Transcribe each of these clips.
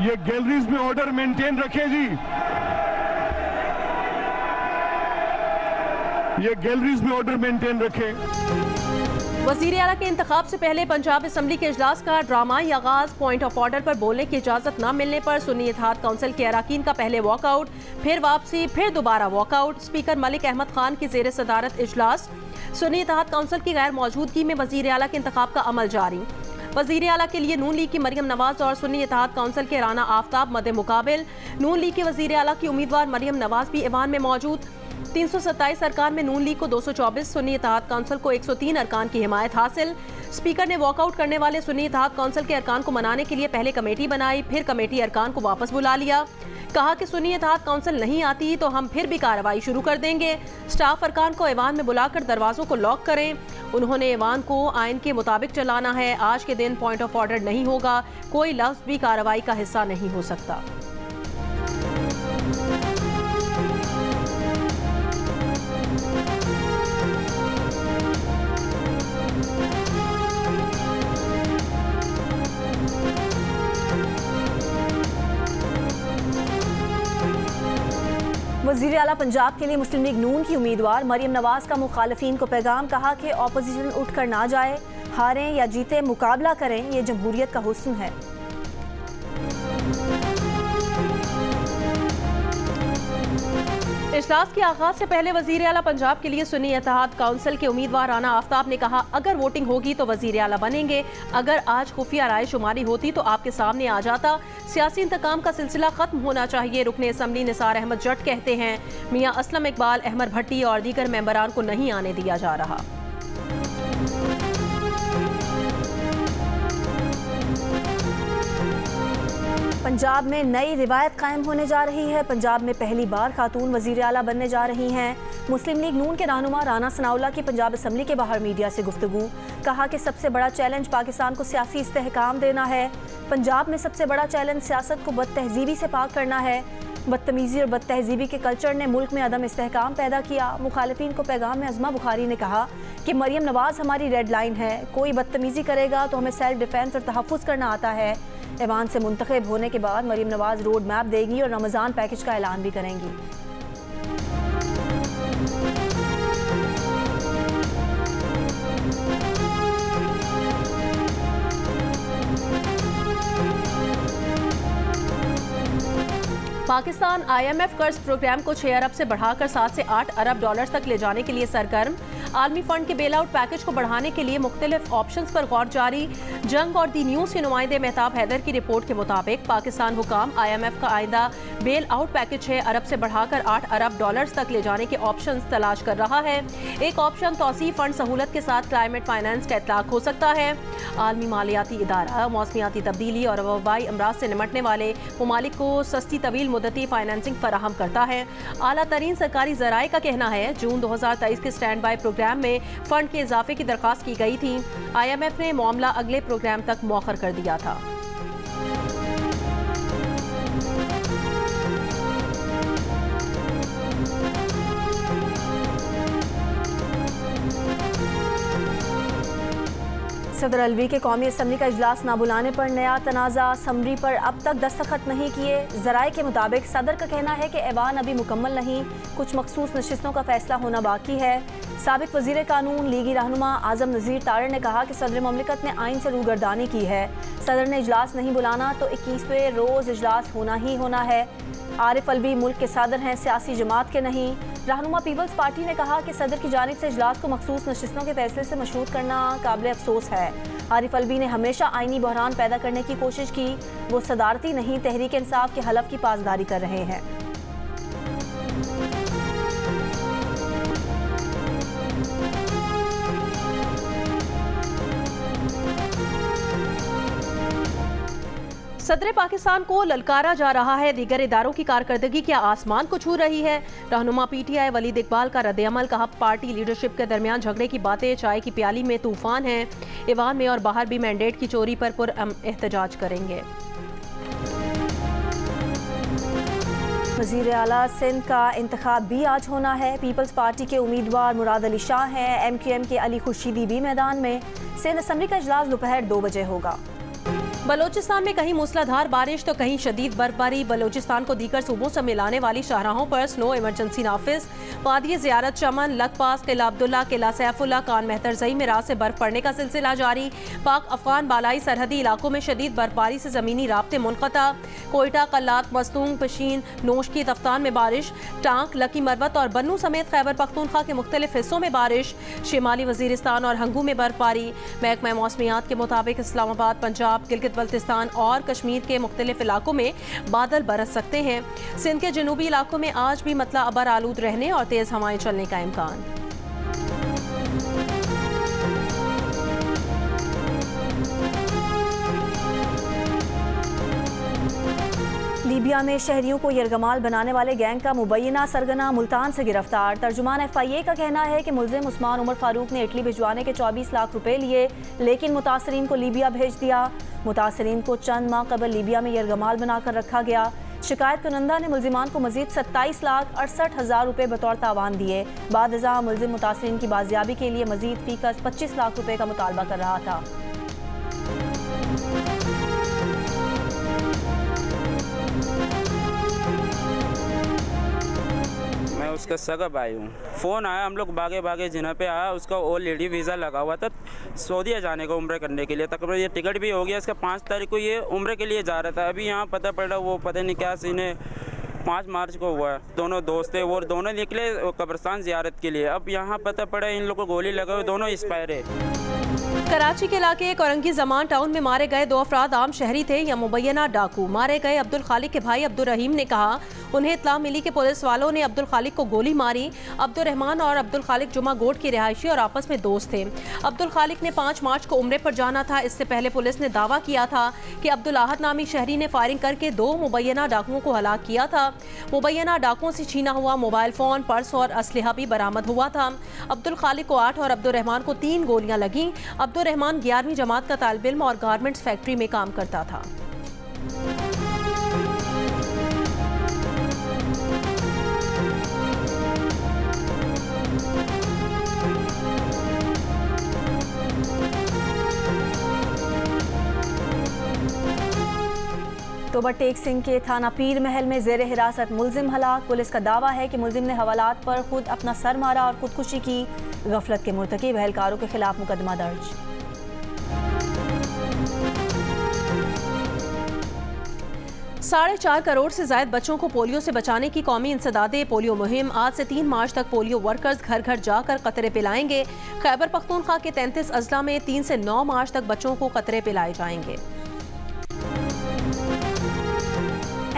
ये गैलरीज में order maintain रखें जी। ये गैलरीज में ऑर्डर मेंटेन रखें। वज़ीर आला के इंतखाब से पहले पंजाब असम्बली के इजलास का ड्रामाई आगाज, पॉइंट ऑफ ऑर्डर पर बोलने की इजाज़त न मिलने पर सुन्नी इत्तेहाद काउंसिल के अरकान का पहले वॉकआउट, फिर वापसी, फिर दोबारा वॉकआउट। स्पीकर मलिक अहमद खान की ज़ेर सदारत इजलास। सुन्नी इत्तेहाद काउंसिल की गैर मौजूदगी में वज़ीर आला के इंतखाब का अमल जारी। वज़ीर आला के लिए नून लीग की मरियम नवाज और सुन्नी इत्तेहाद काउंसिल के राना आफ्ताब मद्दे मुकाबिल। नून लीग के वज़ीर आला की उम्मीदवार मरियम नवाज भी ऐवान में मौजूद। 327 अरकान में नून लीग को 224, सुन्नी इत्तेहाद काउंसिल को 103 अरकान की हिमायत हासिल। स्पीकर ने वॉकआउट करने वाले सुन्नी इत्तेहाद काउंसिल के अरकान को मनाने के लिए पहले कमेटी बनाई, फिर कमेटी अरकान को वापस बुला लिया। कहा कि सुन्नी इत्तेहाद काउंसिल नहीं आती तो हम फिर भी कार्रवाई शुरू कर देंगे। स्टाफ अरकान को ऐवान में बुलाकर दरवाजों को लॉक करें। उन्होंने ऐवान को आइन के मुताबिक चलाना है। आज के दिन पॉइंट ऑफ ऑर्डर नहीं होगा, कोई लफ्ज भी कार्रवाई का हिस्सा नहीं हो सकता। वज़ीर आला पंजाब के लिए मुस्लिम लीग नून की उम्मीदवार मरियम नवाज का मुखालिफिन को पैगाम। कहा कि ऑपोजिशन उठ कर ना जाए, हारें या जीते मुकाबला करें, ये जमहूरियत का हुस्न है। इजलास के आगाज से पहले वज़ीर आला पंजाब के लिए सुन्नी इत्तेहाद काउंसिल के उम्मीदवार राना आफ्ताब ने कहा, अगर वोटिंग होगी तो वज़ीर आला बनेंगे। अगर आज खुफिया राय शुमारी होती तो आपके सामने आ जाता। सियासी इंतकाम का सिलसिला खत्म होना चाहिए। रुकने असम्बली निसार अहमद जट कहते हैं, मियाँ असलम इकबाल, अहमद भट्टी और दीगर मेंबरान को नहीं आने दिया जा रहा। पंजाब में नई रिवायत कायम होने जा रही है। पंजाब में पहली बार खातून वज़ीर आला बनने जा रही हैं। मुस्लिम लीग नून के रहनुमा राना सनाउल्लाह की पंजाब असम्बली के बाहर मीडिया से गुफ्तगू। कहा कि सबसे बड़ा चैलेंज पाकिस्तान को सियासी इस्तेहकाम देना है। पंजाब में सबसे बड़ा चैलेंज सियासत को बदतहजीबी से पाक करना है। बदतमीज़ी और बदतहजीबी के कल्चर ने मुल्क में अदम इस्तेहकाम पैदा किया। मुखालिफिन को पैगाम में अज़मा बुखारी ने कहा कि मरियम नवाज हमारी रेड लाइन है। कोई बदतमीज़ी करेगा तो हमें सेल्फ डिफेंस और तहफ़्फ़ुज़ करना आता है। ऐवान से मुंतखब होने के बाद मरियम नवाज रोड मैप देगी और रमज़ान पैकेज का ऐलान भी करेंगी। पाकिस्तान IMF कर्ज प्रोग्राम को 6 अरब से बढ़ाकर 7 से 8 अरब डॉलर तक ले जाने के लिए सरगर्म। आलमी फंड के बेल आउट पैकेज को बढ़ाने के लिए मुख्तलिफ ऑप्शंस पर गौर जारी। जंग और दी न्यूज़ के नुमाइंदे मेहताब हैदर की रिपोर्ट के मुताबिक पाकिस्तान हुकाम IMF का आइंदा बेल आउट पैकेज 6 अरब से बढ़ाकर 8 अरब डॉलर तक ले जाने के ऑप्शंस तलाश कर रहा है। एक ऑप्शन तौसीफ फंड सहूलत के साथ क्लाइमेट फाइनेंस का इतलाक हो सकता है। आलमी मालियाती इदारा मौसमियाती तब्दीली और वबाई अमराज से निमटने वाले ममालिक को सस्ती तवील मुद्दती फाइनेंसिंग फराहम करता है। आला तरीन सरकारी ज़राए का कहना है, जून 2023 के स्टैंड बाई प्रोग्राम में फंड के इजाफे की दरख्वास्त की गई थी। IMF ने मामला अगले प्रोग्राम तक मौखर कर दिया था। सदर अलवी के कौमी असम्बली का इजलास ना बुलाने पर नया तनाज़ा। समरी पर अब तक दस्तखत नहीं किए। ज़राए के मुताबिक सदर का कहना है कि ऐवान अभी मुकम्मल नहीं, कुछ मखसूस नशिस्तों का फैसला होना बाकी है। साबिक वज़ीर कानून लीगी रहनुमा आज़म नज़ीर तारड़ ने कहा कि सदर ममलिकत ने आइन से रूगर्दानी की है। सदर ने इजलास नहीं बुलाना तो 21वें रोज़ इजलास होना ही होना है। आरिफ अलवी मुल्क के सदर हैं, सियासी जमात के नहीं। रहनुमा पीपल्स पार्टी ने कहा कि सदर की जानिब से इजलास को मखसूस नशिस्तों के फैसले से मशरूत करना काबिल अफसोस है। आरिफ अलवी ने हमेशा आइनी बहरान पैदा करने की कोशिश की। वो सदारती नहीं, तहरीक इंसाफ के हलफ की पासदारी कर रहे हैं। सदर पाकिस्तान को ललकारा जा रहा है। दीगर इदारों की कारकर्दगी क्या आसमान को छू रही है? रहनुमा PTI वलीद इकबाल का रद्द-ए-अमल। कहा, पार्टी लीडरशिप के दरमियान झगड़े की बातें चाय की प्याली में तूफान है। ईवान में और बाहर भी मैंडेट की चोरी पर एहतजाज करेंगे। वज़ीर आला सिंध का इंतखाब भी आज होना है। पीपल्स पार्टी के उम्मीदवार मुराद अली शाह हैं। MQM के अली खुर्शीदी भी मैदान में। सिंध असम्बली का इजलास दोपहर 2 बजे होगा। बलोचिस्तान में कहीं मूसलाधार बारिश तो कहीं शदीद बर्फबारी। बलोचिस्तान को दीगर सूबों से मिलाने वाली शाहराहों पर स्नो इमरजेंसी नाफिज। वादी ज़ियारत चमन, लकपास, किला अब्दुल्ला, किला सैफुल्ला, कान मेहतरजई में रात से बर्फ पड़ने का सिलसिला जारी। पाक अफगान बालाई सरहदी इलाकों में शदीद बर्फबारी से ज़मीनी राब्ते मुनक़ता। कोयटा, कल्लात, मस्तूंग, पशीन, नोश की तफ्तान में बारिश। टांक, लकी मरवत और बन्नू समेत खैबर पख्तूनख्वा के मुख्तलिफ हिस्सों में बारिश। शिमाली वजीरिस्तान और हंगू में बर्फबारी। महकमा मौसमियात के मुताबिक इस्लामाबाद, पंजाब, गिलगित बल्तिस्तान और कश्मीर के मुख्तलिफ इलाकों में बादल बरस सकते हैं। सिंध के जनूबी इलाकों में आज भी मतला अबर आलूद रहने और तेज हवाएं चलने का इम्कान। लीबिया में शहरियों को यरगमाल बनाने वाले गैंग का मुबैना सरगना मुल्तान से गिरफ्तार। तर्जुमान FIA का कहना है कि मुल्जिम उस्मान उमर फारूक ने इटली भिजवाने के 24 लाख रुपए लिए, लेकिन मुतासरीन को लीबिया भेज दिया। मुतासरीन को चंद माह कबल लीबिया में यरगमाल बनाकर रखा गया। शिकायत कुनंदा ने मुल्जिमान को मजीद 27,68,000 रुपए बतौर तावान दिए। बाद अज़ा मुल्जिम मुतासरीन की बाजियाबी के लिए मजीद फीकस 25 लाख रुपए का मुतालबा कर रहा था। उसका सगा भाई हूँ। फ़ोन आया, हम लोग भागे भागे जिना पे आया, उसका ऑलरेडी वीज़ा लगा हुआ था सऊदीया जाने का उम्र करने के लिए। तकरीबन ये टिकट भी हो गया इसका। 5 तारीख को ये उम्र के लिए जा रहा था। अभी यहाँ पता पड़ा वो पता नहीं क्या सीन है, 5 मार्च को हुआ है। दोनों दोस्त थे, वो दोनों निकले कब्रिस्तान ज़ियारत के लिए। अब यहाँ पता पड़ा इन लोगों को गोली लगा हुई, दोनों एक्सपायर है। कराची के इलाके कोरंगी जमान टाउन में मारे गए 2 अफराद आम शहरी थे या मुबैना डाकू। मारे गए अब्दुल खालिक के भाई अब्दुल रहीम ने कहा उन्हें इत्तला मिली कि पुलिस वालों ने अब्दुल खालिक को गोली मारी। अब्दुल रहमान और अब्दुल खालिक जुमा गोट के रिहायशी और आपस में दोस्त थे। अब्दुल खालिक ने 5 मार्च को उम्रे पर जाना था। इससे पहले पुलिस ने दावा किया था कि अब्दुल आहद नामी शहरी ने फायरिंग करके 2 मुबैना डाकुओं को हलाक किया था। मुबैना डाकुओं से छीना हुआ मोबाइल फ़ोन, पर्स और असलहा भी बरामद हुआ था। अब्दुल खालिक को 8 और अब्दुल रहमान को 3 गोलियां लगीं। अब्दुल रहमान 11वीं जमात का तालिब इल्म और गारमेंट्स फैक्ट्री में काम करता था। अक्टूबर टेक सिंह के थाना पीर महल में जेर हिरासत मुल्जिम हलाक। पुलिस का दावा है कि मुल्जिम ने हवालात पर खुद अपना सर मारा और खुदकुशी की। गफलत के मुर्तकिब एहलकारों के खिलाफ मुकदमा दर्ज। 4.5 करोड़ से ज्यादा बच्चों को पोलियो से बचाने की कौमी इंसदादे पोलियो मुहिम। आज से 3 मार्च तक पोलियो वर्कर्स घर घर जाकर कतरे पिलाएंगे। खैबर पख्तूनख्वा के 33 अजला में 3 से 9 मार्च तक बच्चों को कतरे पिलाए जाएंगे।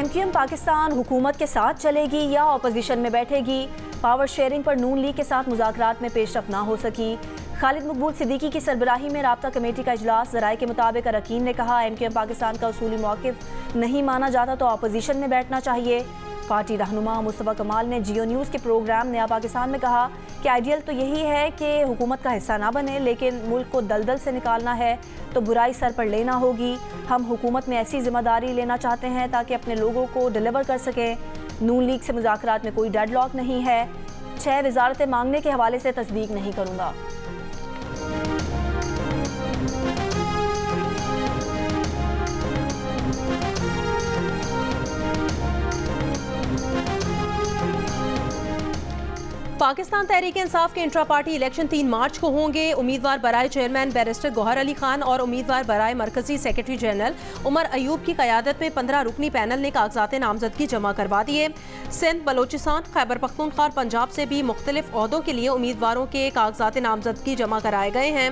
MQM पाकिस्तान हुकूमत के साथ चलेगी या अपोजिशन में बैठेगी। पावर शेयरिंग पर नून लीग के साथ मुज़ाकरात में पेशरफ ना हो सकी। खालिद मकबूल सिद्दीकी की सरबराही में राब्ता कमेटी का इजलास। ज़राए के मुताबिक अरकान ने कहा MQM पाकिस्तान का उसूली मौक़िफ़ नहीं माना जाता तो अपोजिशन में बैठना चाहिए। पार्टी रहनुमा मुस्तफ़ा कमाल ने जियो न्यूज़ के प्रोग्राम नया पाकिस्तान में कहा कि आइडियल तो यही है कि हुकूमत का हिस्सा ना बने, लेकिन मुल्क को दलदल से निकालना है तो बुराई सर पर लेना होगी। हम हुकूमत में ऐसी जिम्मेदारी लेना चाहते हैं ताकि अपने लोगों को डिलीवर कर सकें। नून लीग से मुज़ाकरात में कोई डेडलॉक नहीं है। 6 वज़ारतें मांगने के हवाले से तस्दीक नहीं करूँगा। पाकिस्तान तहरीक इंसाफ के इंट्रा पार्टी इलेक्शन 3 मार्च को होंगे। उम्मीदवार बराए चेयरमैन बैरिस्टर गौहर अली खान और उम्मीदवार बराए मरकजी सेक्रेटरी जनरल उमर अयूब की क़यादत में 15 रुकनी पैनल ने कागजात नामजदगी जमा करवा दिए। सिंध, बलोचिस्तान, खैबर पख्तूनख्वा और पंजाब से भी मुख्तलिफ ओहदों के लिए उम्मीदवारों के कागजात नामजदगी जमा कराए गए हैं।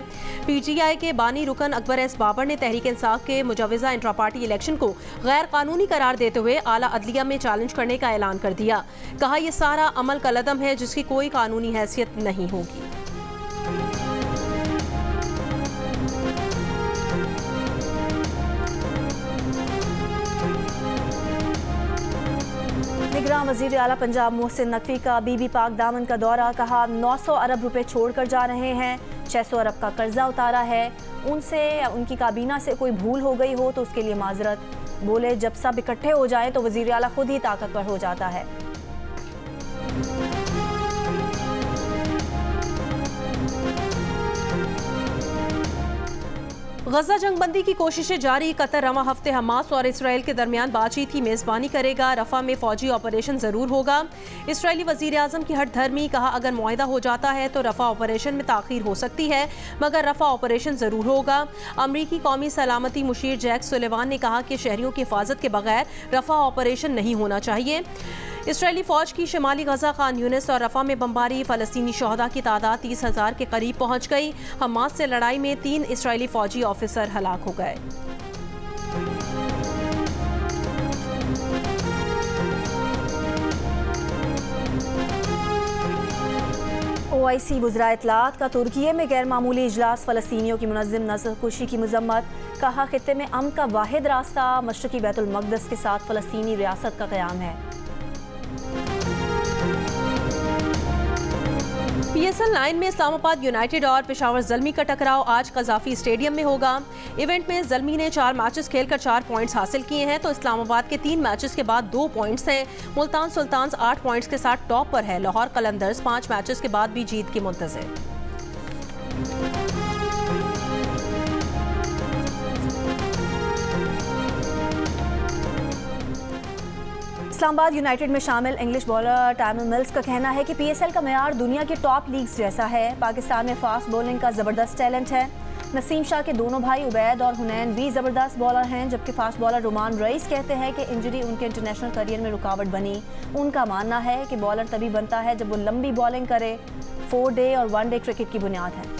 PTI के बानी रुकन अकबर एस बाबर ने तहरीक इंसाफ के मुजवज़ा इंट्रा पार्टी इलेक्शन को गैर कानूनी करार देते हुए आला अदलिया में चैलेंज करने का ऐलान कर दिया। कहा यह सारा अमल कलदम है जिसकी कोई कानूनी हैसियत नहीं होगी। निगरान वज़ीर आला पंजाब मोहसिन नकवी का बीबी पाक दामन का दौरा। कहा 900 अरब रुपए छोड़कर जा रहे हैं। 600 अरब का कर्जा उतारा है। उनसे या उनकी काबीना से कोई भूल हो गई हो तो उसके लिए माजरत। बोले जब सब इकट्ठे हो जाए तो वज़ीर आला खुद ही ताकतवर हो जाता है। गजा जंगबंदी की कोशिशें जारी। कतर रवां हफ्ते हमास और इसराइल के दरमियान बातचीत की मेजबानी करेगा। रफा में फौजी ऑपरेशन जरूर होगा। इसराइली वजीर आजम की हट धर्मी, कहा अगर मुआहिदा हो जाता है तो रफा ऑपरेशन में ताखीर हो सकती है, मगर रफा ऑपरेशन जरूर होगा। अमरीकी कौमी सलामती मुशीर जैक सुलेवान ने कहा कि शहरियों की हिफाजत के बगैर रफा ऑपरेशन नहीं होना चाहिए। इसराइली फौज की शिमाली गजा, खान यूनिस और रफा में बमबारी, फलस्तीनी शहदा की तादाद 30,000 के करीब पहुंच गई। हमास से लड़ाई में 3 इसराइली फौजी ऑफिसर हलाक हो गए। OIC वज़रा इत्तलात का तुर्की में गैर मामूली इजलास। फलस्तीनियों की मुनज़्ज़म नस्ल कुशी की मजम्मत, कहा खित्ते में अमन का वाहिद रास्ता मशरक़ी बैतुल मक़दस के साथ फलस्तीनी रियासत का क़याम है। PSL 9 में इस्लामाबाद यूनाइटेड और पेशावर ज़ल्मी का टकराव आज कज़ाफ़ी स्टेडियम में होगा। इवेंट में ज़ल्मी ने 4 मैचेस खेलकर 4 पॉइंट्स हासिल किए हैं, तो इस्लामाबाद के 3 मैचेस के बाद 2 पॉइंट्स हैं। मुल्तान सुल्तान्स 8 पॉइंट्स के साथ टॉप पर है। लाहौर कलंदर्स 5 मैचेस के बाद भी जीत की मुंतज़िर। इस्लामाबाद यूनाइटेड में शामिल इंग्लिश बॉलर टैमिल मिल्स का कहना है कि PSL का मेयार दुनिया के टॉप लीग्स जैसा है। पाकिस्तान में फास्ट बॉलिंग का ज़बरदस्त टैलेंट है। नसीम शाह के दोनों भाई उबैद और हुनैन भी ज़बरदस्त बॉलर हैं, जबकि फास्ट बॉलर रुमान रईस कहते हैं कि इंजरी उनके इंटरनेशनल करियर में रुकावट बनी। उनका मानना है कि बॉलर तभी बनता है जब वो लंबी बॉलिंग करे। 4 डे और 1 डे क्रिकेट की बुनियाद है।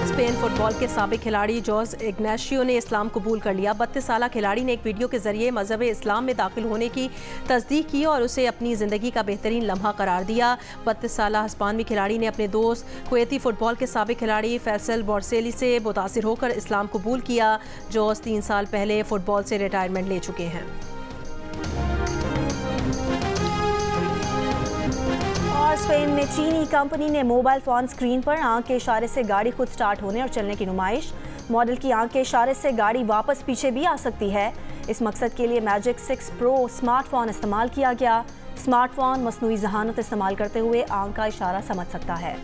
स्पेन फुटबॉल के साबिक खिलाड़ी जोस इग्नाशियो ने इस्लाम कबूल कर लिया। 32 साला खिलाड़ी ने एक वीडियो के जरिए मजहब इस्लाम में दाखिल होने की तस्दीक की और उसे अपनी ज़िंदगी का बेहतरीन लम्हा करार दिया। 32 साला हिस्पानवी खिलाड़ी ने अपने दोस्त कुवैती फुटबॉल के साबिक खिलाड़ी फैसल बोरसेली से मुतासिर होकर इस्लाम कबूल किया। जोस 3 साल पहले फुटबॉल से रिटायरमेंट ले चुके हैं। और स्पेन में चीनी कंपनी ने मोबाइल फ़ोन स्क्रीन पर आंख के इशारे से गाड़ी खुद स्टार्ट होने और चलने की नुमाइश। मॉडल की आंख के इशारे से गाड़ी वापस पीछे भी आ सकती है। इस मकसद के लिए मैजिक 6 प्रो स्मार्टफोन इस्तेमाल किया गया। स्मार्टफोन मसनूई ज़हानत इस्तेमाल करते हुए आंख का इशारा समझ सकता है।